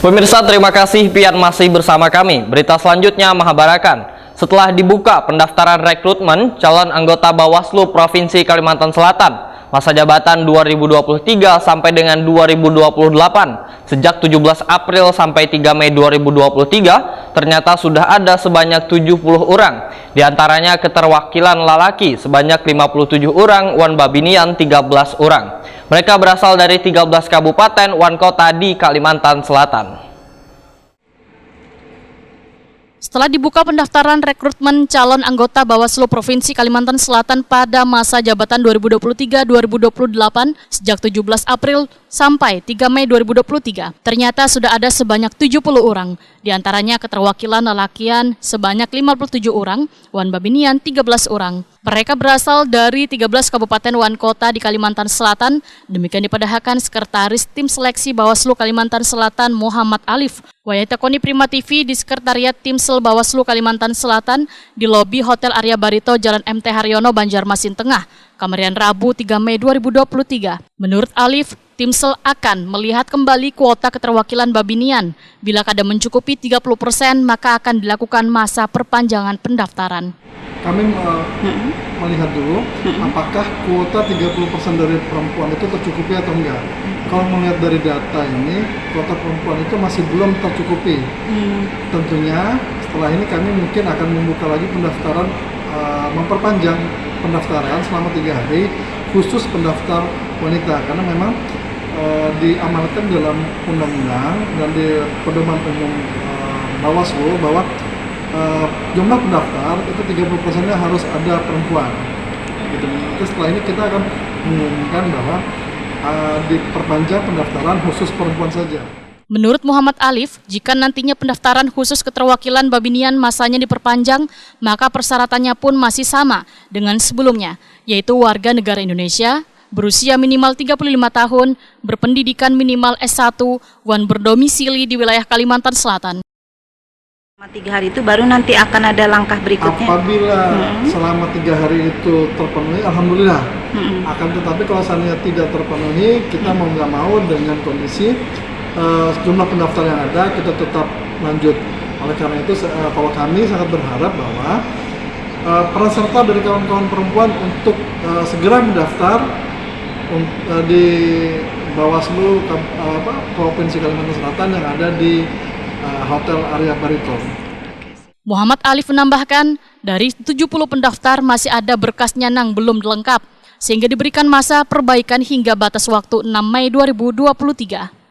Pemirsa, terima kasih pian masih bersama kami. Berita selanjutnya Mahabarakan. Setelah dibuka pendaftaran rekrutmen calon anggota Bawaslu Provinsi Kalimantan Selatan masa jabatan 2023 sampai dengan 2028 sejak 17 April sampai 3 Mei 2023 ternyata sudah ada sebanyak 70 orang. Di antaranya keterwakilan lalaki sebanyak 57 orang, wan babinian 13 orang. Mereka berasal dari 13 kabupaten wan kota di Kalimantan Selatan. Setelah dibuka pendaftaran rekrutmen calon anggota Bawaslu Provinsi Kalimantan Selatan pada masa jabatan 2023-2028 sejak 17 April sampai 3 Mei 2023, ternyata sudah ada sebanyak 70 orang. Di antaranya keterwakilan lelakian sebanyak 57 orang, wan babinian 13 orang. Mereka berasal dari 13 kabupaten wan kota di Kalimantan Selatan. Demikian dipadahkan Sekretaris Tim Seleksi Bawaslu Kalimantan Selatan Muhammad Alif. Wayatakoni Prima TV di Sekretariat Timsel Bawaslu Kalimantan Selatan di lobi Hotel Arya Barito Jalan MT Haryono, Banjarmasin Tengah, Kamarian Rabu 3 Mei 2023. Menurut Alif, Timsel akan melihat kembali kuota keterwakilan babinian. Bila kada mencukupi 30%, maka akan dilakukan masa perpanjangan pendaftaran. Kami melihat dulu apakah kuota 30% dari perempuan itu tercukupi atau enggak. Kalau melihat dari data ini, kuota perempuan itu masih belum tercukupi. Tentunya setelah ini kami mungkin akan membuka lagi pendaftaran, memperpanjang pendaftaran selama 3 hari khusus pendaftar wanita, karena memang diamanatkan dalam undang-undang dan di pedoman umum Bawaslu bahwa jumlah pendaftar itu 30%-nya harus ada perempuan. Gitu. Terus setelah ini kita akan mengumumkan bahwa diperpanjang pendaftaran khusus perempuan saja. Menurut Muhammad Alif, jika nantinya pendaftaran khusus keterwakilan babinian masanya diperpanjang, maka persyaratannya pun masih sama dengan sebelumnya, yaitu warga negara Indonesia, berusia minimal 35 tahun, berpendidikan minimal S1, wan berdomisili di wilayah Kalimantan Selatan. Selama 3 hari itu baru nanti akan ada langkah berikutnya. Apabila selama 3 hari itu terpenuhi, alhamdulillah. Akan tetapi kalau seandainya tidak terpenuhi, kita mau nggak mau dengan kondisi jumlah pendaftar yang ada, kita tetap lanjut. Oleh karena itu, kalau kami sangat berharap bahwa peran serta dari kawan-kawan perempuan untuk segera mendaftar di Bawaslu Provinsi Kalimantan Selatan yang ada di Hotel Arya Barito. Muhammad Alif menambahkan, dari 70 pendaftar masih ada berkasnya yang belum lengkap, sehingga diberikan masa perbaikan hingga batas waktu 6 Mei 2023.